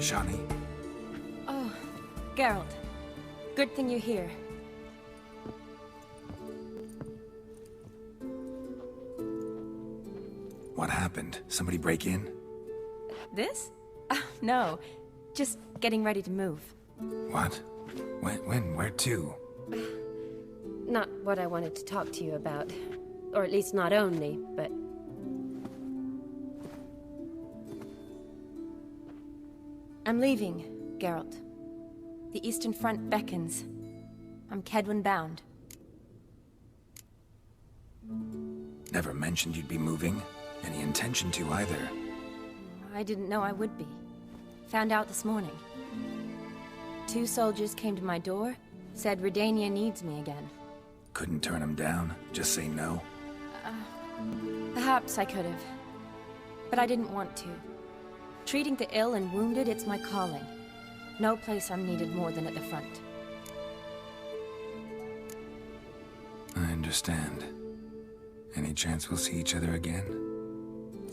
Shani? Oh, Geralt. Good thing you're here. What happened? Somebody break in? This? No. Just getting ready to move. What? When? Where to? Not what I wanted to talk to you about. Or at least not only, but... I'm leaving, Geralt. The Eastern Front beckons. I'm Kedwin bound. Never mentioned you'd be moving. Any intention to either. I didn't know I would be. Found out this morning. 2 soldiers came to my door, said Redania needs me again. Couldn't turn him down? Just say no? Perhaps I could have. But I didn't want to. Treating the ill and wounded, it's my calling. No place I'm needed more than at the front. I understand. Any chance we'll see each other again?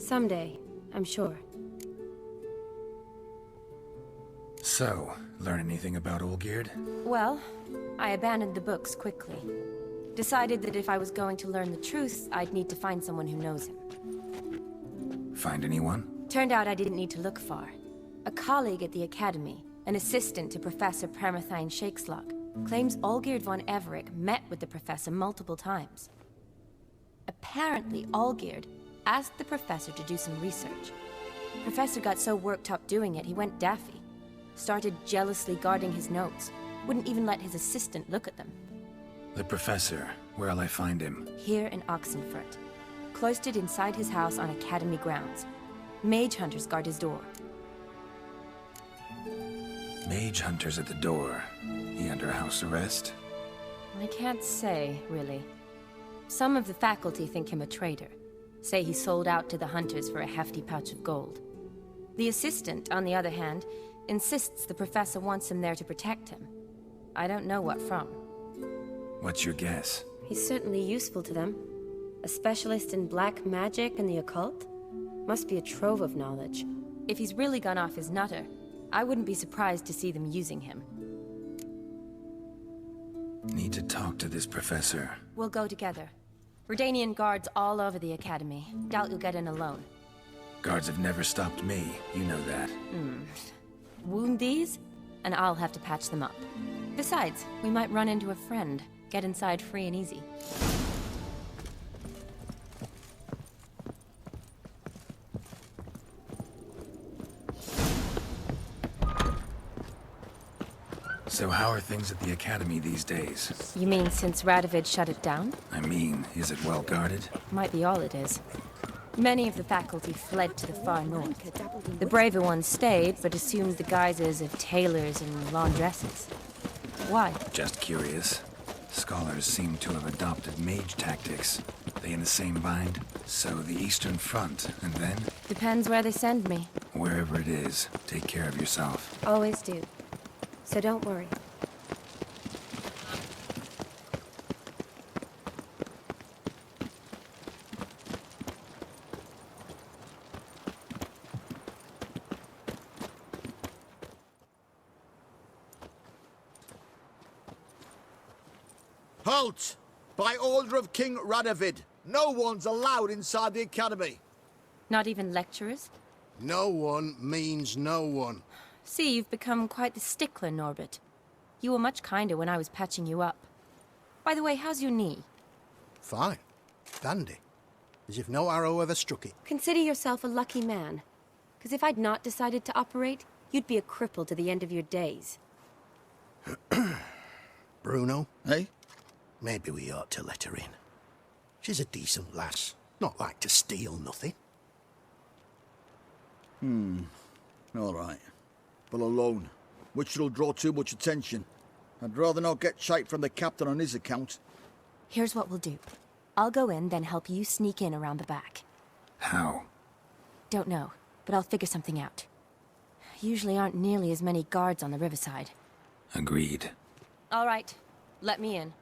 someday, I'm sure. So, learn anything about Olgierd? Well, I abandoned the books quickly. Decided that if I was going to learn the truth, I'd need to find someone who knows him. Find anyone? Turned out I didn't need to look far. A colleague at the Academy, an assistant to Professor Permathine Shakeslock, claims Olgierd von Everec met with the professor multiple times. Apparently, Olgierd asked the professor to do some research. Professor got so worked up doing it, he went daffy. Started jealously guarding his notes. Wouldn't even let his assistant look at them. The professor. Where'll I find him? Here in Oxenfurt. Cloistered inside his house on Academy grounds. Mage hunters guard his door. Mage hunters at the door. He under house arrest? I can't say, really. Some of the faculty think him a traitor. Say he sold out to the hunters for a hefty pouch of gold. The assistant, on the other hand, insists the professor wants him there to protect him. I don't know what from. What's your guess? He's certainly useful to them. A specialist in black magic and the occult? Must be a trove of knowledge. If he's really gone off his nutter, I wouldn't be surprised to see them using him. Need to talk to this professor. We'll go together. Redanian guards all over the Academy. Doubt you'll get in alone. Guards have never stopped me. You know that. Wound these, and I'll have to patch them up. Besides, we might run into a friend. Get inside free and easy. So how are things at the Academy these days? You mean since Radovid shut it down? I mean, is it well guarded? Might be all it is. Many of the faculty fled to the far north. The braver ones stayed, but assumed the guises of tailors and laundresses. Why? Just curious. Scholars seem to have adopted mage tactics. They in the same bind? So the Eastern Front, and then? Depends where they send me. Wherever it is, take care of yourself. Always do. So don't worry. Halt! By order of King Radovid, no one's allowed inside the Academy. Not even lecturers? No one means no one. See, you've become quite the stickler, Norbert. You were much kinder when I was patching you up. By the way, how's your knee? Fine. Dandy. As if no arrow ever struck it. Consider yourself a lucky man. Because if I'd not decided to operate, you'd be a cripple to the end of your days. Bruno, Eh? maybe we ought to let her in. She's a decent lass. Not like to steal nothing. All right. But alone, which will draw too much attention. I'd rather not get shite from the captain on his account. Here's what we'll do. I'll go in, then help you sneak in around the back. How? Don't know, but I'll figure something out. Usually aren't nearly as many guards on the riverside. Agreed. All right, let me in.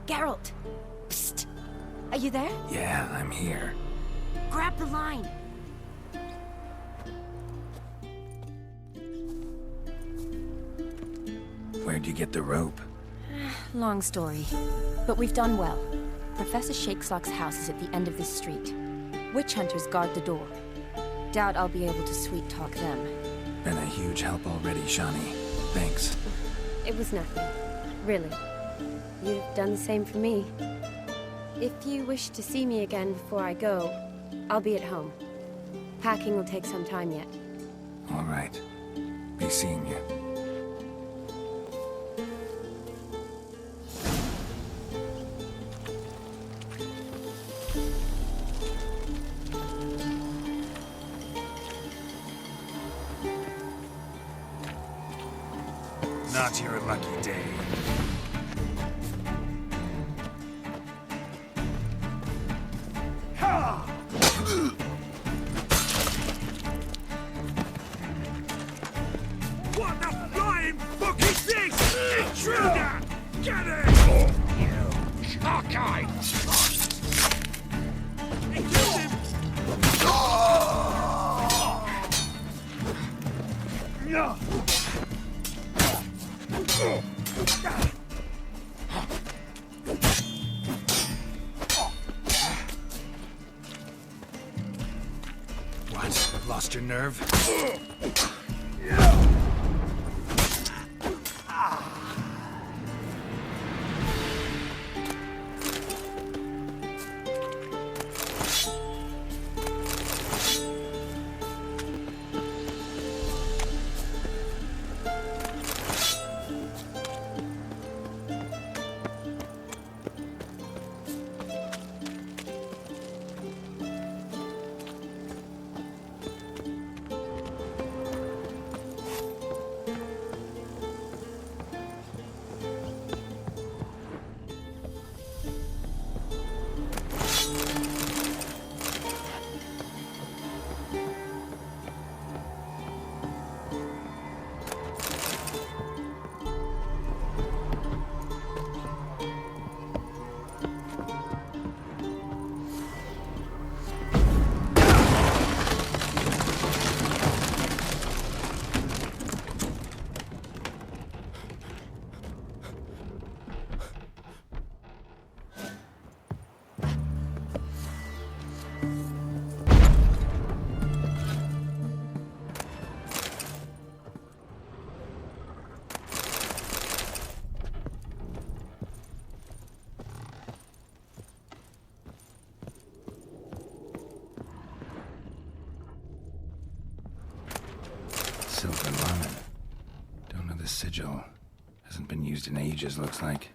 Geralt! Psst! Are you there? Yeah, I'm here. Grab the line! Where'd you get the rope? Long story. But we've done well. Professor Shakeslock's house is at the end of this street. Witch hunters guard the door. Doubt I'll be able to sweet-talk them. Been a huge help already, Shani. Thanks. It was nothing. Really. You've done the same for me. If you wish to see me again before I go, I'll be at home. Packing will take some time yet. All right. Be seeing you. Not your lucky day. What the flying fuck is this? Intruder! Get it! You cockeyed! He killed him! What? Lost your nerve? Lilvani. Don't know the sigil. Hasn't been used in ages, looks like.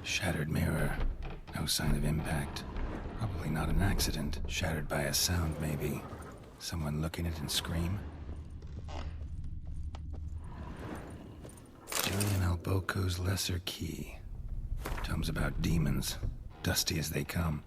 Shattered mirror. No sign of impact. Probably not an accident. Shattered by a sound, maybe. Someone look in it and scream. Julian Alboco's Lesser Key. Tomes about demons, dusty as they come.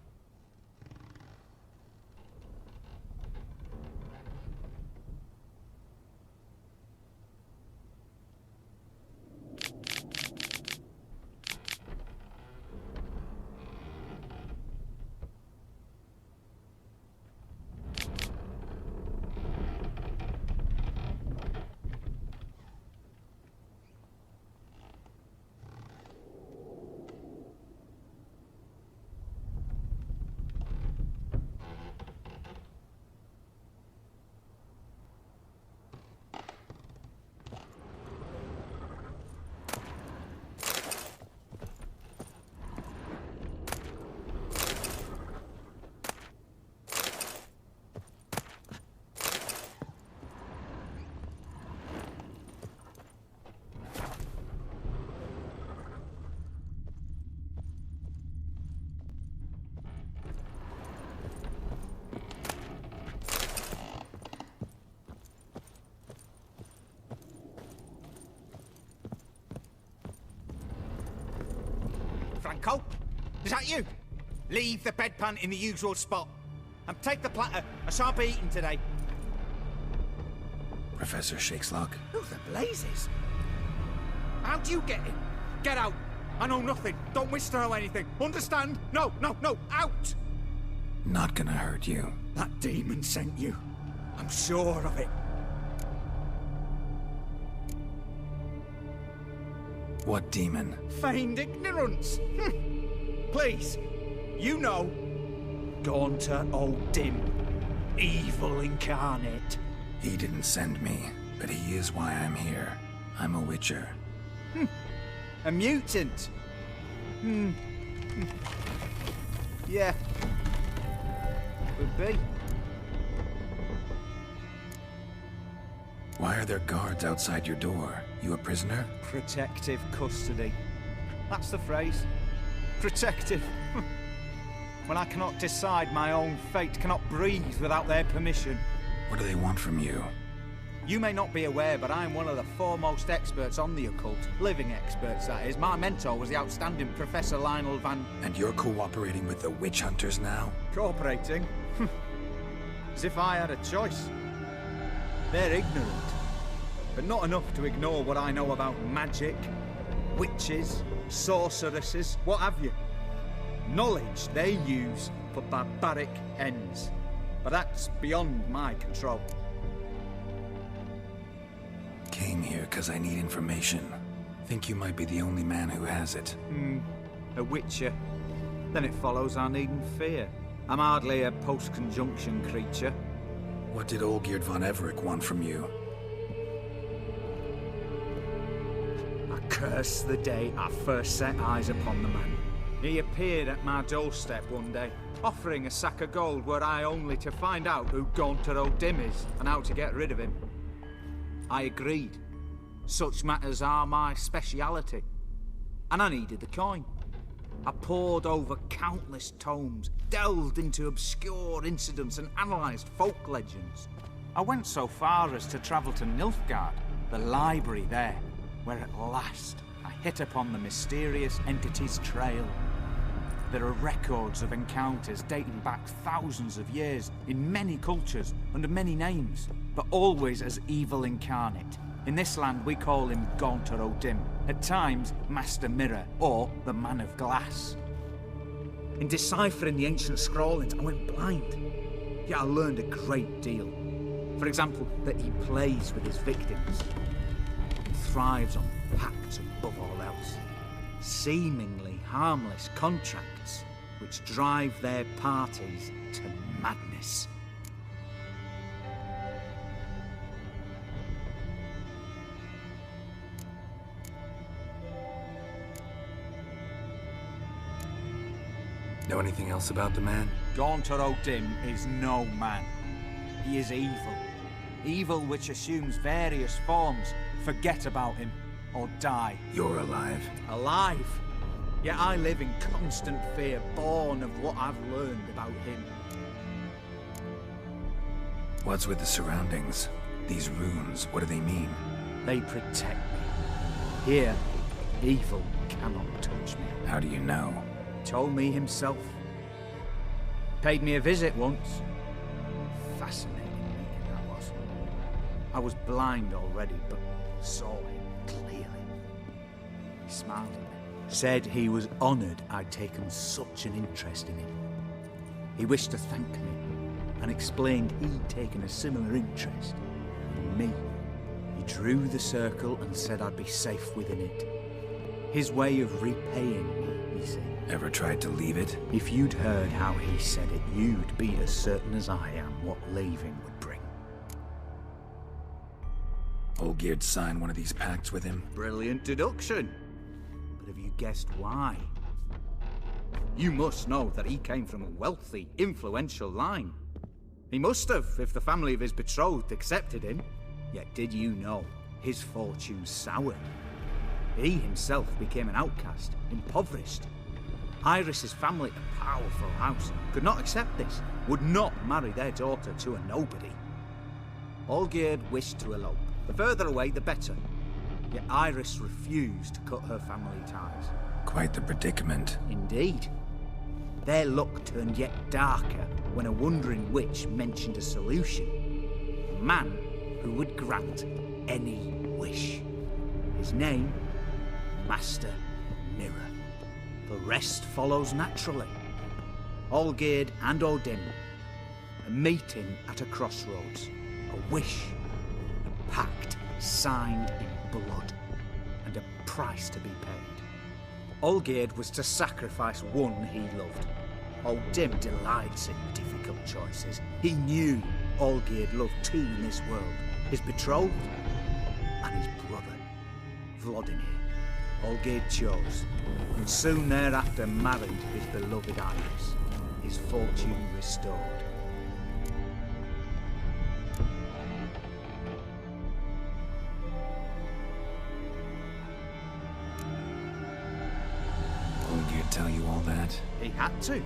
Franco? Is that you? Leave the bedpan in the usual spot. And take the platter. I shan't be eating today. Professor Shakeslock. Who the blazes? How do you get in? Get out! I know nothing. Don't wish to know anything. Understand? No, no, no! Out! Not gonna hurt you. That demon sent you. I'm sure of it. What demon? Feigned ignorance. Please, you know. Gaunter O'Dim. Evil incarnate. He didn't send me, but he is why I'm here. I'm a witcher. A mutant. Yeah. Could be. Why are there guards outside your door? You a prisoner? Protective custody. That's the phrase. Protective. When I cannot decide my own fate, cannot breathe without their permission. What do they want from you? You may not be aware, but I am one of the foremost experts on the occult. Living experts, that is. My mentor was the outstanding Professor Lilvani. And you're cooperating with the witch hunters now? Cooperating? As if I had a choice. They're ignorant, but not enough to ignore what I know about magic, witches, sorceresses, what have you. Knowledge they use for barbaric ends. But that's beyond my control. Came here because I need information. Think you might be the only man who has it. A witcher. Then it follows I needn't fear. I'm hardly a post-conjunction creature. What did Olgierd von Everec want from you? I curse the day I first set eyes upon the man. He appeared at my doorstep one day, offering a sack of gold were I only to find out who Gaunter O'Dim is and how to get rid of him. I agreed. Such matters are my speciality. And I needed the coin. I pored over countless tomes, delved into obscure incidents and analysed folk legends. I went so far as to travel to Nilfgaard, the library there, where at last I hit upon the mysterious entity's trail. There are records of encounters dating back thousands of years in many cultures under many names, but always as evil incarnate. In this land we call him Gaunter O'Dim, at times Master Mirror or the Man of Glass. In deciphering the ancient scrawlings I went blind, yet I learned a great deal. For example, that he plays with his victims and thrives on pacts above all else. Seemingly harmless contracts which drive their parties to madness. Know anything else about the man? Gaunter O'Dim is no man. He is evil. Evil which assumes various forms. Forget about him, or die. You're alive. Alive? Yet I live in constant fear, born of what I've learned about him. What's with the surroundings? These runes, what do they mean? They protect me. Here, evil cannot touch me. How do you know? Told me himself. Paid me a visit once. Fascinating meeting that was. I was blind already, but saw him clearly. He smiled at me. Said he was honoured I'd taken such an interest in him. He wished to thank me, and explained he'd taken a similar interest in me. He drew the circle and said I'd be safe within it. His way of repaying me, he said. Ever tried to leave it? If you'd heard how he said it, you'd be as certain as I am what leaving would bring. Olgierd signed one of these pacts with him? Brilliant deduction. But have you guessed why? You must know that he came from a wealthy, influential line. He must have, if the family of his betrothed accepted him. Yet did you know his fortune soured? He himself became an outcast, impoverished. Iris's family, a powerful house, could not accept this, would not marry their daughter to a nobody. Olgierd wished to elope. The further away, the better. Yet Iris refused to cut her family ties. Quite the predicament. Indeed. Their luck turned yet darker when a wandering witch mentioned a solution. A man who would grant any wish. His name, Master Mirror. The rest follows naturally. Olgierd and Odin, a meeting at a crossroads, a wish, a pact signed in blood, and a price to be paid. Olgierd was to sacrifice one he loved. Odin delights in difficult choices. He knew Olgierd loved two in this world, his betrothed and his brother, Vladimir. Olgierd chose, and soon thereafter married his beloved Iris, his fortune restored. Olgierd tell you all that? He had to.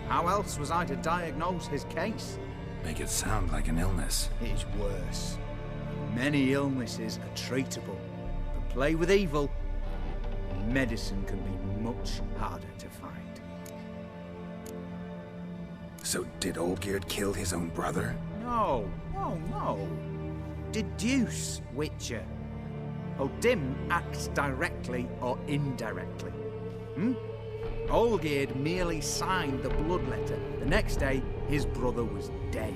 How else was I to diagnose his case? Make it sound like an illness. It is worse. Many illnesses are treatable, but play with evil, medicine can be much harder to find. So did Olgierd kill his own brother? No. Deduce, Witcher. Odin acts directly or indirectly. Olgierd merely signed the blood letter. The next day, his brother was dead.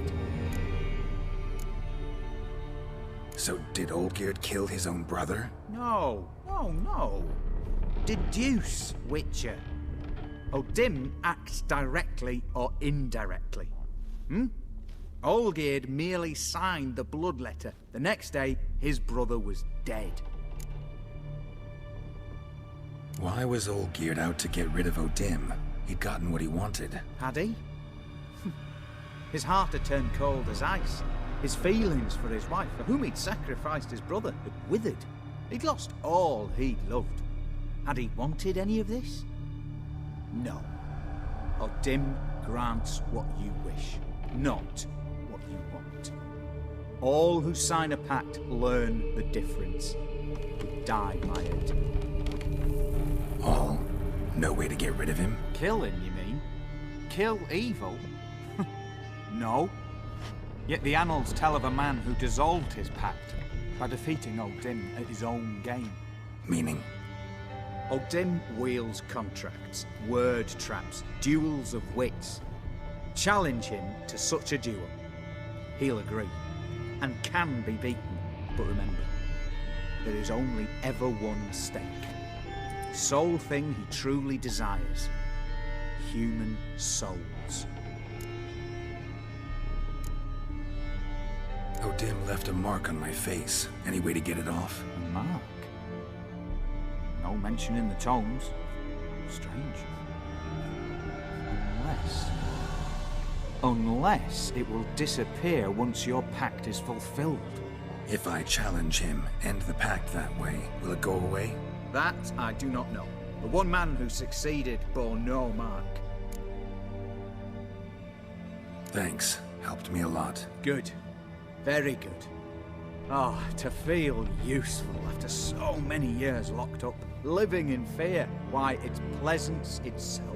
So did Olgierd kill his own brother? No. Deduce, Witcher. Odin acts directly or indirectly. Olgierd merely signed the blood letter. The next day, his brother was dead. Why was Olgierd out to get rid of Odin? He'd gotten what he wanted. Had he? His heart had turned cold as ice. His feelings for his wife, for whom he'd sacrificed his brother, had withered. He'd lost all he'd loved. Had he wanted any of this? No. Odin grants what you wish, not what you want. All who sign a pact learn the difference. Who die by it. All? No way to get rid of him? Kill him, you mean? Kill evil? No. Yet the annals tell of a man who dissolved his pact by defeating Odin at his own game. Meaning? Odin wields contracts, word traps, duels of wits. Challenge him to such a duel. He'll agree, and can be beaten. But remember, there is only ever one stake. The sole thing he truly desires. Human souls. Odin left a mark on my face. Any way to get it off? A mark? No mention in the tomes. Strange. Unless it will disappear once your pact is fulfilled. If I challenge him, end the pact that way, will it go away? That I do not know. The one man who succeeded bore no mark. Thanks. Helped me a lot. Good. Very good. Oh, to feel useful after so many years locked up, living in fear. Why, it's pleasance itself.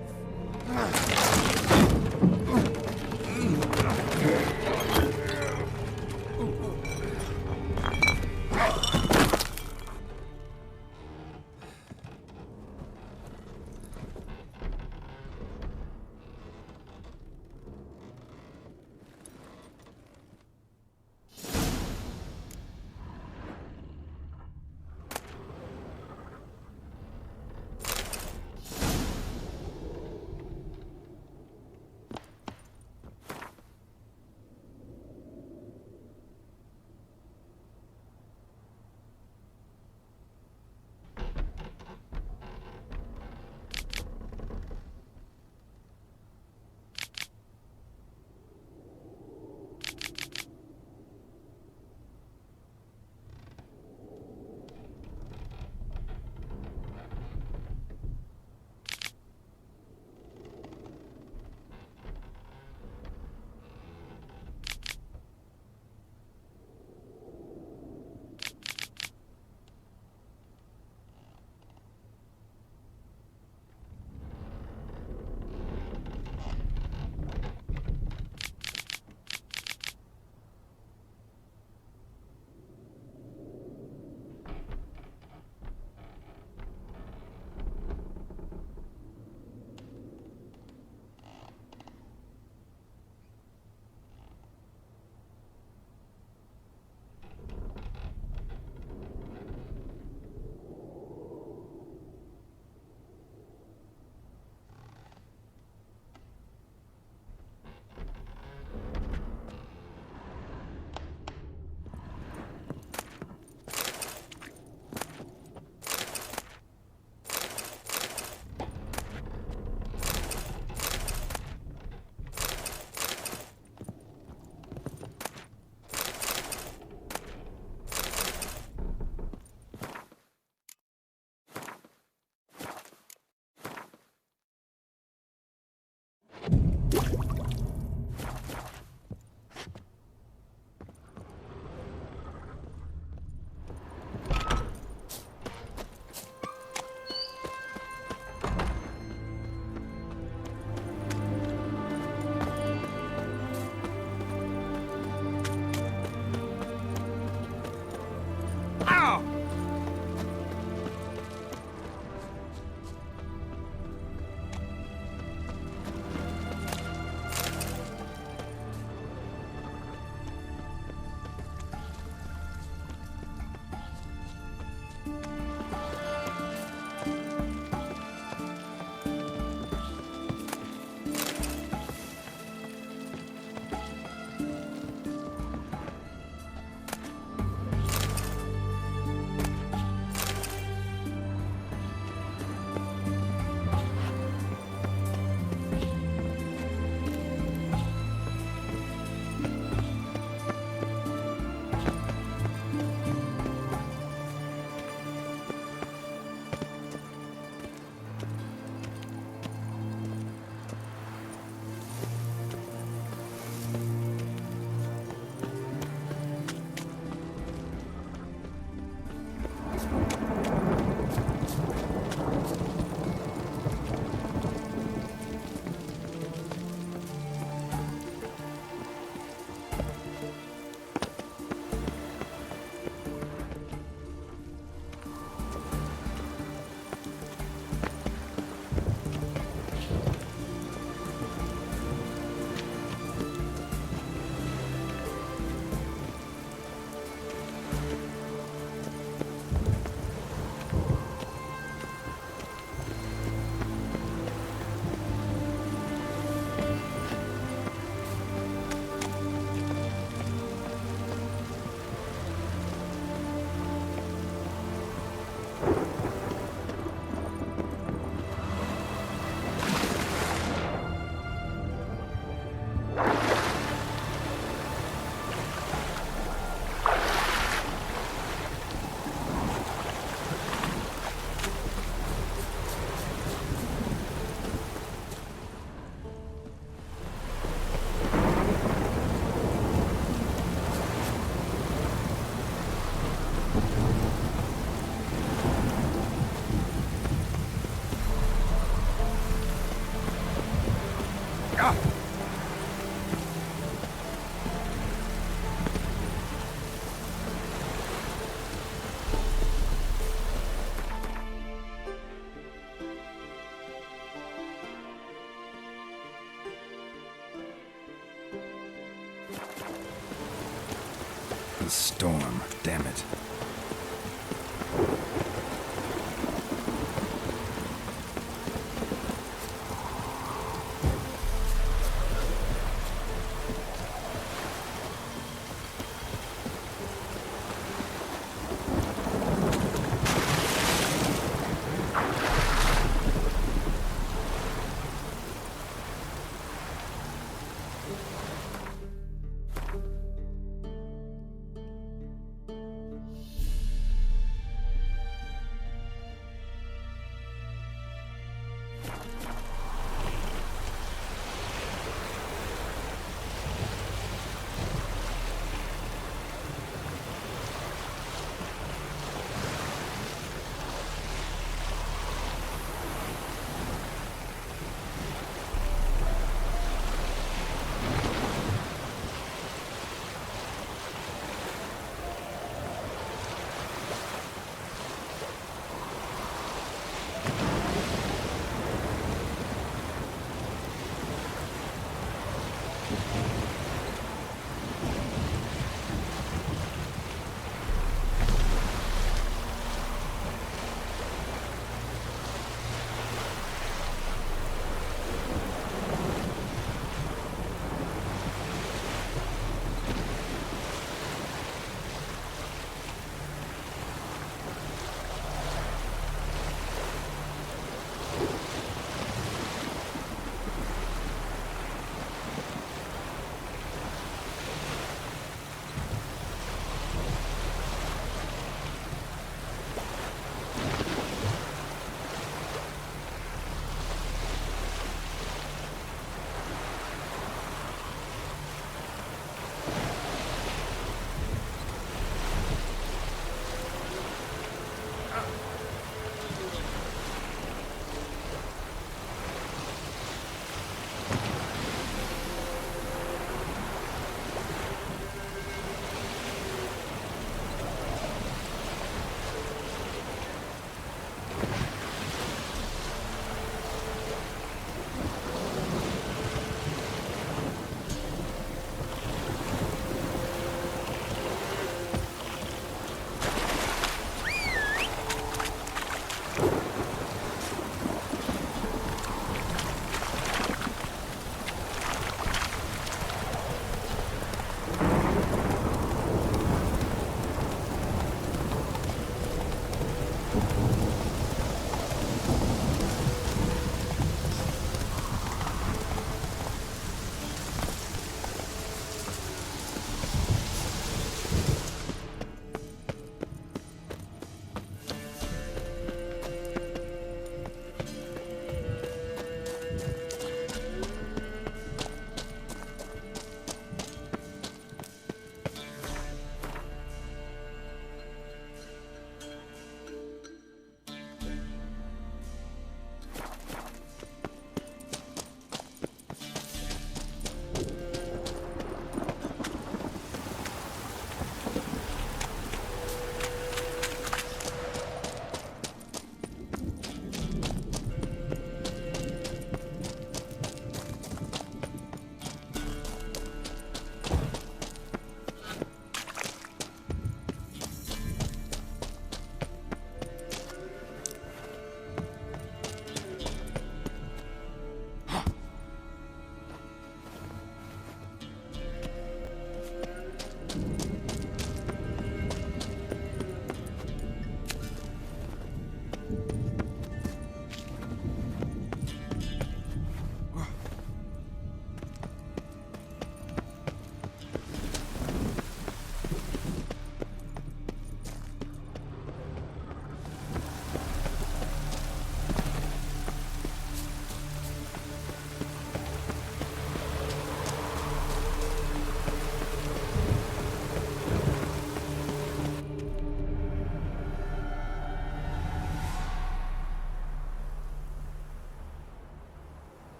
The storm, damn it.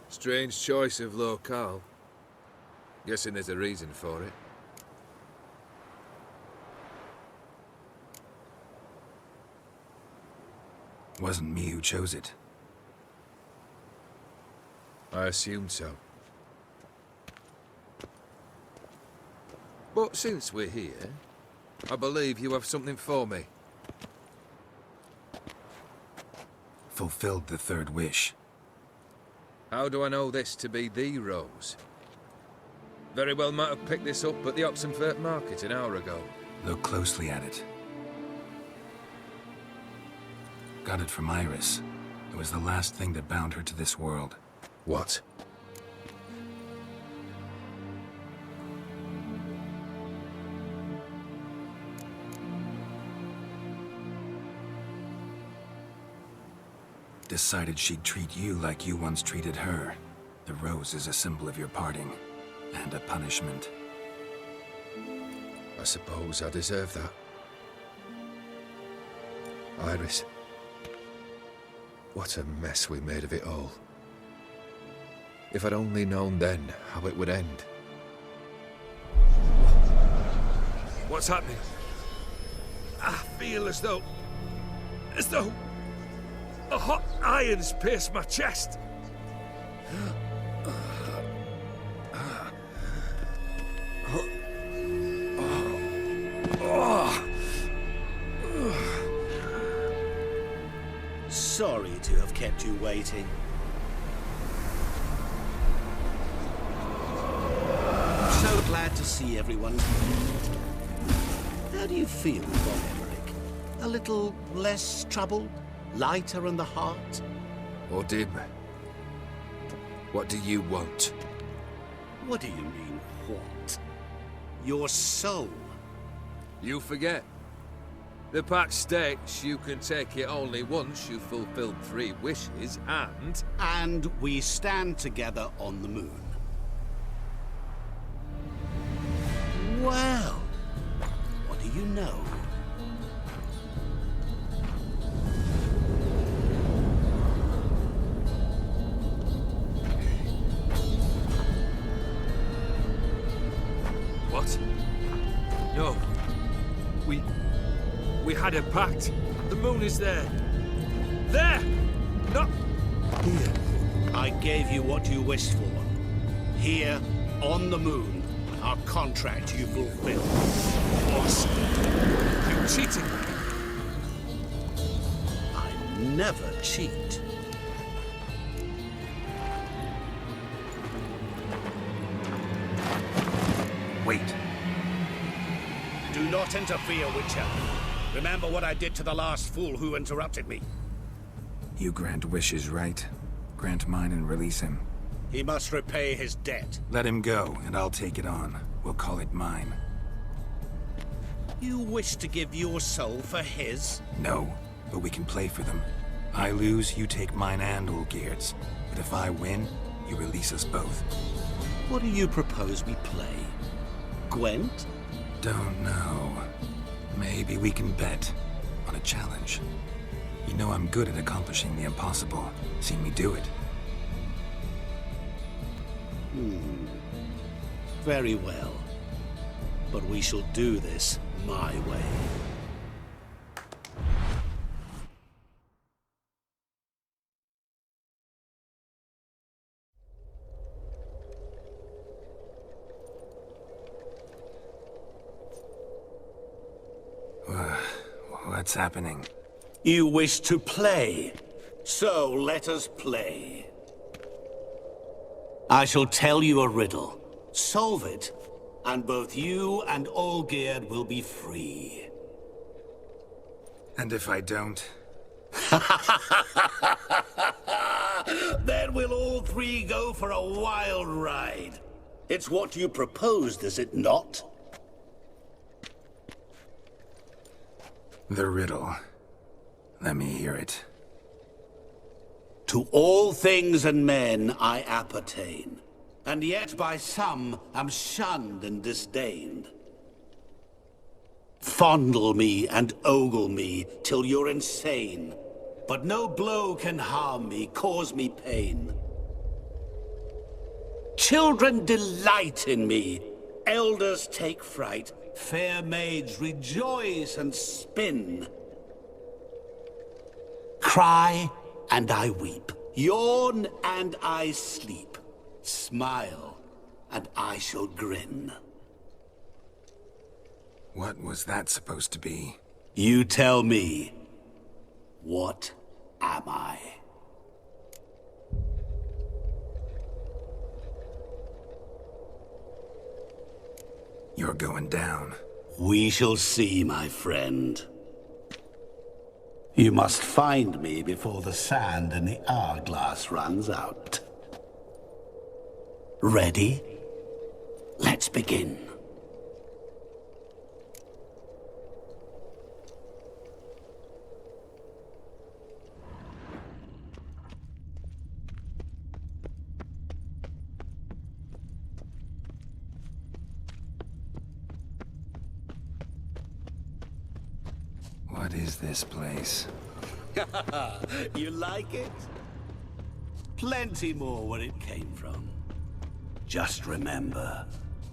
Strange choice of locale. Guessing there's a reason for it. Wasn't me who chose it. I assumed so. But since we're here, I believe you have something for me. Fulfilled the third wish. How do I know this to be the rose? Very well might have picked this up at the Oxenfurt market an hour ago. Look closely at it. Got it from Iris. It was the last thing that bound her to this world. What? Decided she'd treat you like you once treated her. The rose is a symbol of your parting, and a punishment. I suppose I deserve that. Iris. What a mess we made of it all. If I'd only known then how it would end. What's happening? I feel as though a hot iron's pierced my chest. Sorry to have kept you waiting. So glad to see everyone. How do you feel, Von Emmerich? A little less troubled? Lighter in the heart? Or dim? What do you want? What do you mean, what? Your soul. You forget. The pact states you can take it only once you've fulfilled 3 wishes, and... And we stand together on the moon. Well, what do you know? What? No. We had a pact. The moon is there. There! Not here. I gave you what you wished for. Here, on the moon, our contract you fulfilled. Boss, you cheating me. I never cheat. Wait. Do not interfere, Witcher. Remember what I did to the last fool who interrupted me. You grant wishes, right? Grant mine and release him. He must repay his debt. Let him go, and I'll take it on. We'll call it mine. You wish to give your soul for his? No, but we can play for them. I lose, you take mine and Olgierd's. But if I win, you release us both. What do you propose we play? Gwent? Don't know. Maybe we can bet on a challenge. You know I'm good at accomplishing the impossible. Seen me do it. Very well. But we shall do this my way. What's happening? You wish to play, so let us play. I shall tell you a riddle. Solve it, and both you and Olgierd will be free. And if I don't? Then we'll all 3 go for a wild ride. It's what you proposed, is it not? The riddle. Let me hear it. To all things and men I appertain, and yet by some am shunned and disdained. Fondle me and ogle me till you're insane, but no blow can harm me, cause me pain. Children delight in me. Elders take fright. Fair maids rejoice and spin. Cry and I weep. Yawn and I sleep. Smile and I shall grin. What was that supposed to be? You tell me. What am I? You're going down. We shall see, my friend. You must find me before the sand in the hourglass runs out. Ready? Let's begin. What is this place? You like it? Plenty more where it came from. Just remember,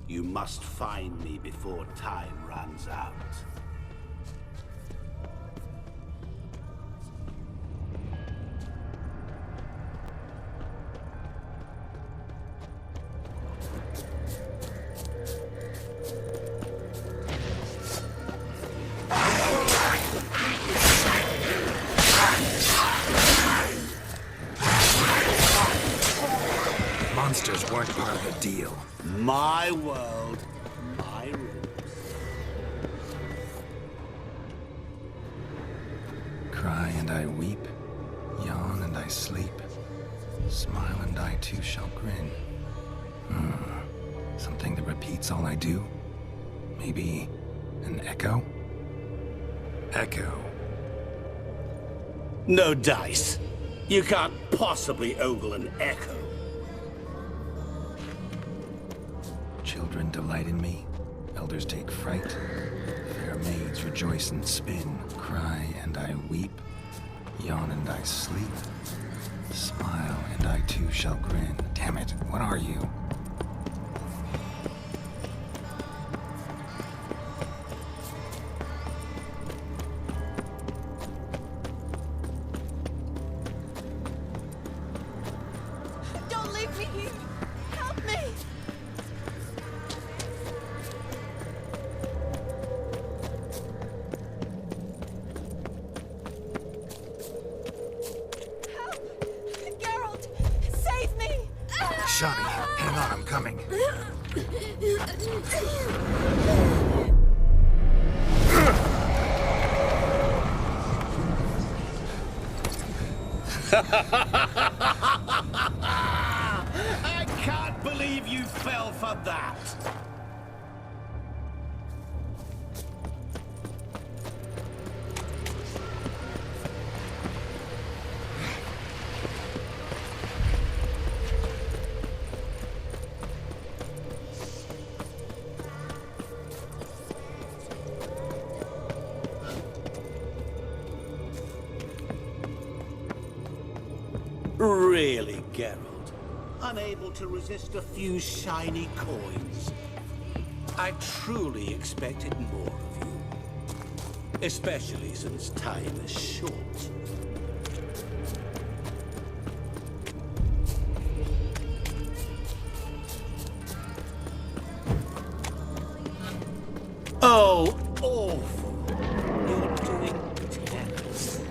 you must find me before time runs out. Monsters weren't part of the deal. My world, my rules. Cry and I weep, yawn and I sleep, smile and I too shall grin. Something that repeats all I do? Maybe an echo? Echo. No dice. You can't possibly ogle an echo. Children delight in me, elders take fright, fair maids rejoice and spin, cry and I weep, yawn and I sleep, smile and I too shall grin. Damn it, what are you? Don't leave me here! Help me! Shani, hang on, I'm coming. I can't believe you fell for that. Really, Geralt? Unable to resist a few shiny coins? I truly expected more of you. Especially since time is short. Oh, awful. You're doing tennis.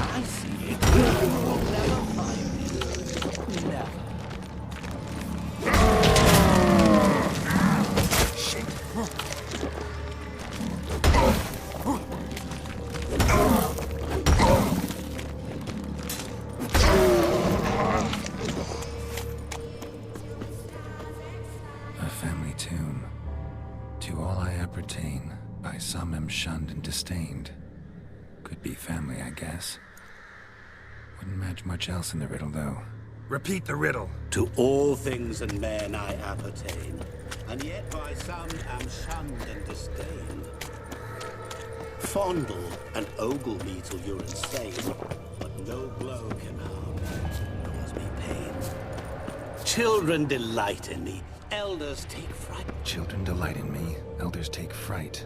I see it. You will never find me. Never. A family tomb. To all I appertain, by some am shunned and disdained. Could be family, I guess. Wouldn't match much else in the riddle, though. Repeat the riddle. To all things and men I appertain, and yet by some am shunned and disdained. Fondle and ogle me till you're insane, but no blow can harm me, cause me pain. Children delight in me, elders take fright. Children delight in me, elders take fright.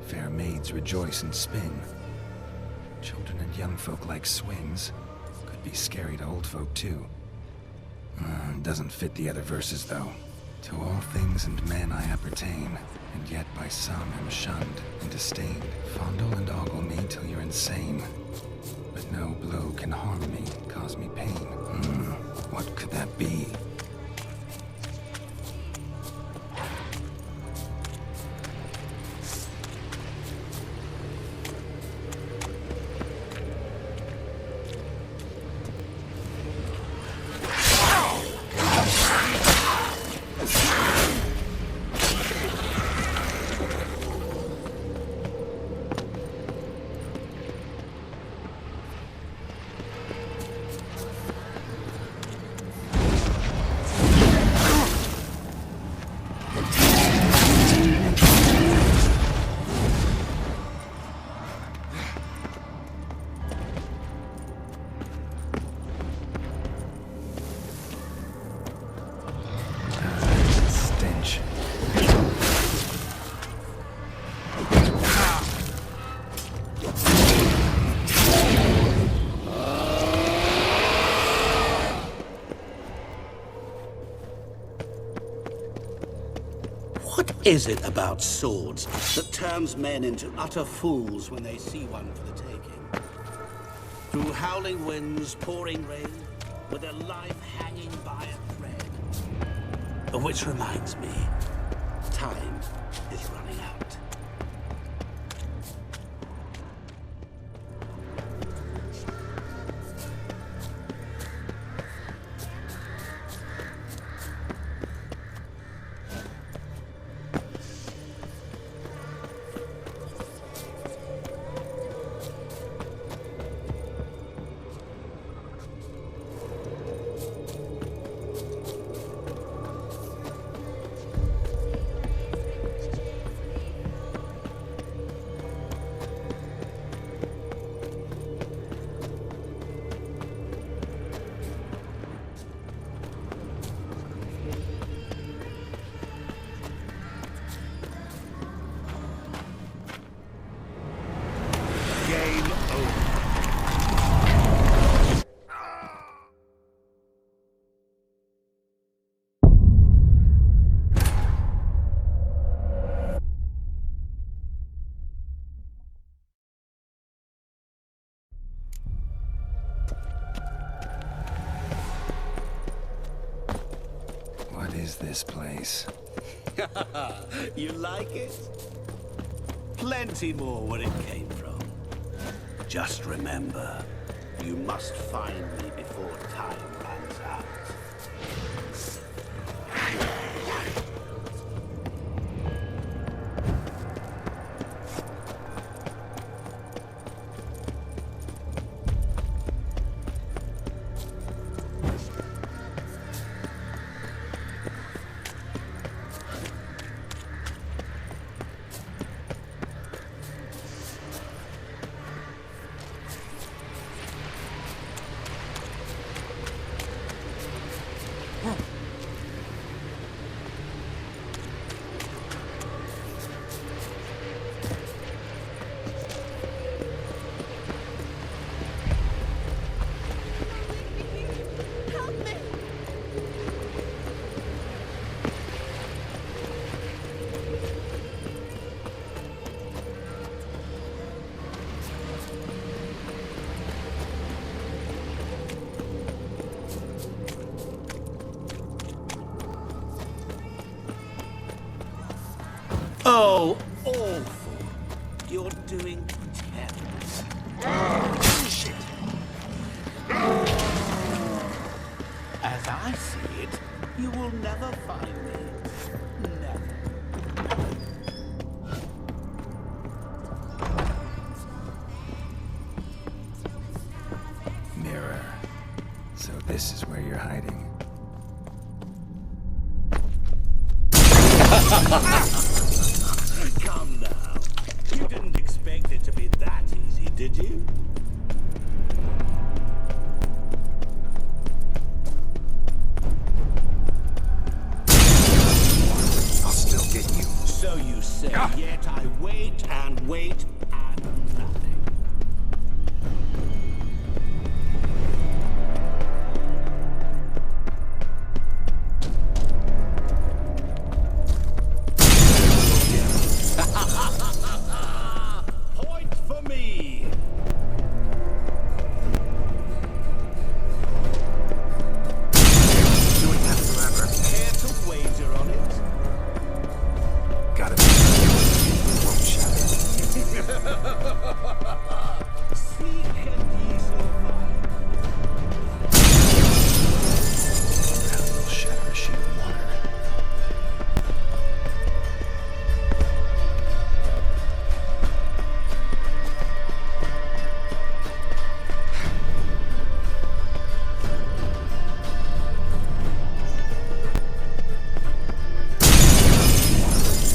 Fair maids rejoice and spin. Children and young folk like swings. Could be scary to old folk too. Doesn't fit the other verses though. To all things and men I appertain, and yet by some am shunned and disdained. Fondle and ogle me till you're insane, but no blow can harm me, cause me pain. What could that be? What is it about swords that turns men into utter fools when they see one for the taking? Through howling winds, pouring rain, with their life hanging by a thread. Which reminds me, time is running out. This place. You like it? Plenty more where it came from. Just remember, you must find me before time runs out. Oh, awful. You're doing terrible. Shit. As I see it, you will never find me. Never. Mirror. So this is where you're hiding. Come now. You didn't expect expect it to be that easy, did you? I'll still get you. So you say, yet I wait and wait and nothing. Point for me! Doing that forever. Care to wager on it? Gotta be. Won't shatter. Seek and ye shall find. That will shatter a sheet of water.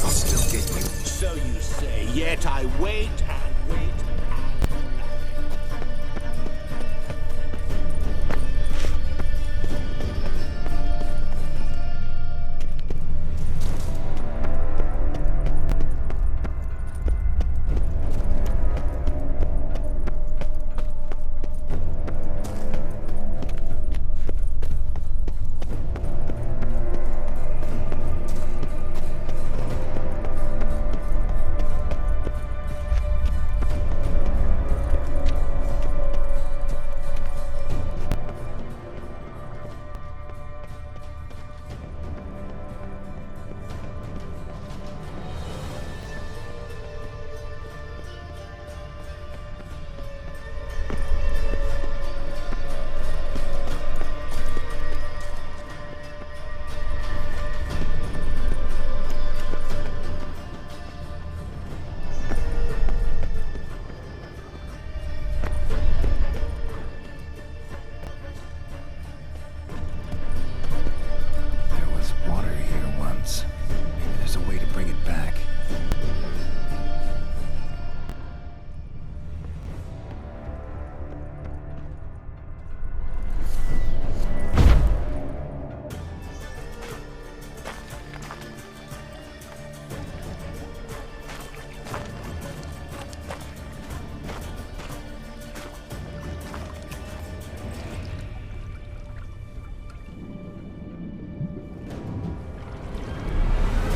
I'll still get you. So you say, yet I wait and wait and nothing. There was water here once. Maybe there's a way to bring it back.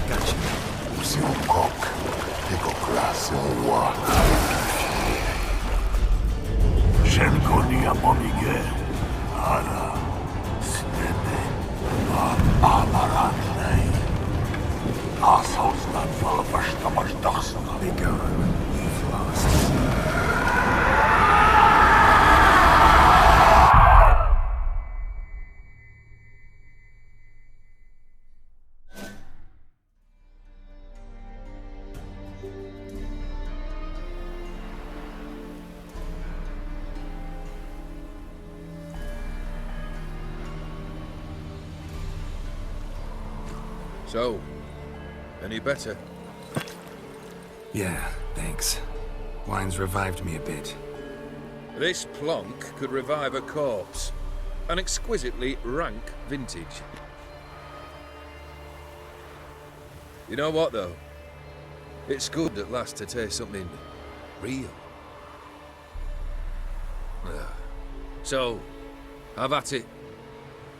Gotcha. Szelkonia pomigę, ara, stedy, amarannej. A sosna falbasz to masz dachsana. Be gone. You've lost. So, any better? Yeah, thanks. Wine's revived me a bit. This plonk could revive a corpse. An exquisitely rank vintage. You know what, though? It's good at last to taste something real. So, have at it.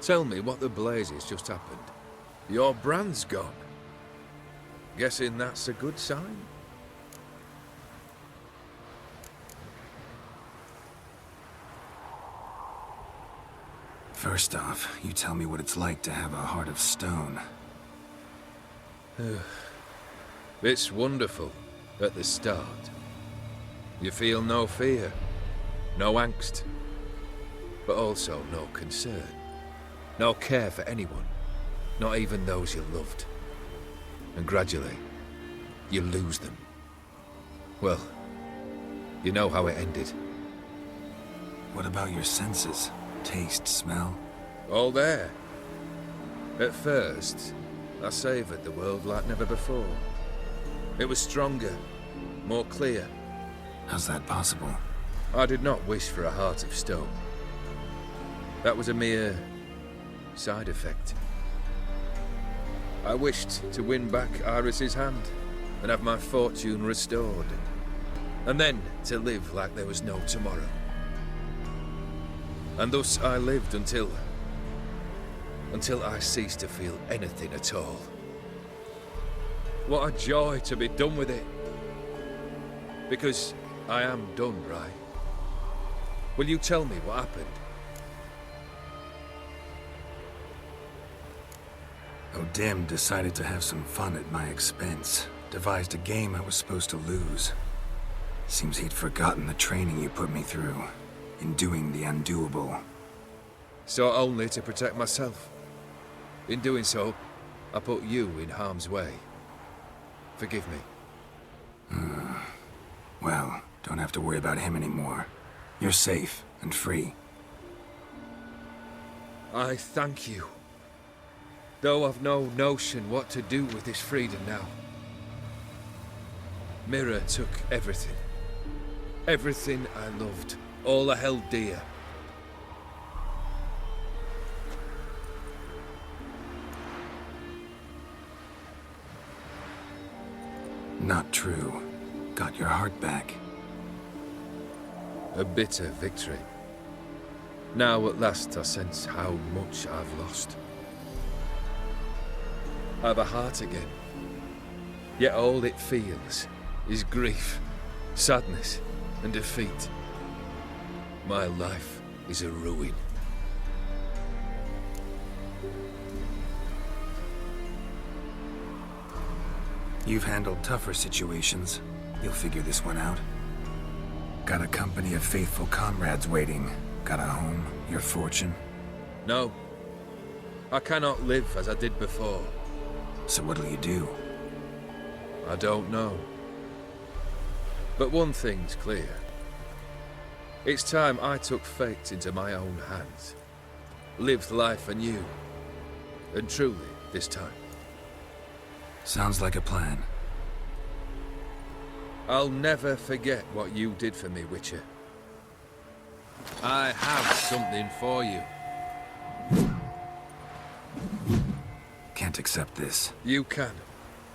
Tell me what the blazes just happened. Your brand's gone. Guessing that's a good sign? First off, you tell me what it's like to have a heart of stone. It's wonderful at the start. You feel no fear, no angst, but also no concern, no care for anyone, not even those you loved. And gradually, you lose them. Well, you know how it ended. What about your senses? Taste, smell? All there. At first, I savoured the world like never before. It was stronger, more clear, How's that possible? I did not wish for a heart of stone. That was a mere side effect. I wished to win back Iris's hand and have my fortune restored. And then to live like there was no tomorrow. And thus I lived until I ceased to feel anything at all. What a joy to be done with it. Because I am done, right? Will you tell me what happened? O'Dim decided to have some fun at my expense. Devised a game I was supposed to lose. Seems he'd forgotten the training you put me through in doing the undoable. So only to protect myself. In doing so, I put you in harm's way. Forgive me. Well, don't have to worry about him anymore. You're safe and free. I thank you. Though I've no notion what to do with this freedom now. Mira took everything. Everything I loved. All I held dear. Not true. Got your heart back. A bitter victory. Now at last I sense how much I've lost. I've a heart again. Yet all it feels is grief, sadness, and defeat. My life is a ruin. You've handled tougher situations. You'll figure this one out. Got a company of faithful comrades waiting. Got a home, your fortune. No. I cannot live as I did before. So what'll you do? I don't know. But one thing's clear. It's time I took fate into my own hands. Lived life anew. And truly, this time. Sounds like a plan. I'll never forget what you did for me, Witcher. I have something for you. Can't accept this. You can,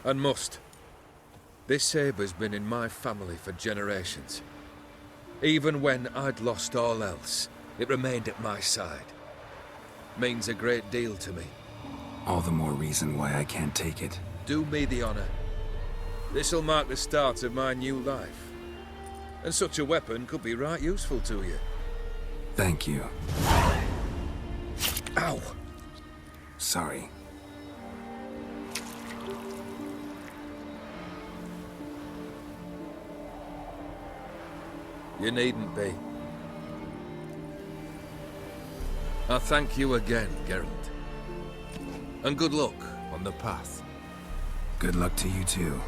and must. This sabre's been in my family for generations. Even when I'd lost all else, it remained at my side. Means a great deal to me. All the more reason why I can't take it. Do me the honor. This'll mark the start of my new life. And such a weapon could be right useful to you. Thank you. Ow! Sorry. You needn't be. I thank you again, Geralt. And good luck on the path. Good luck to you too.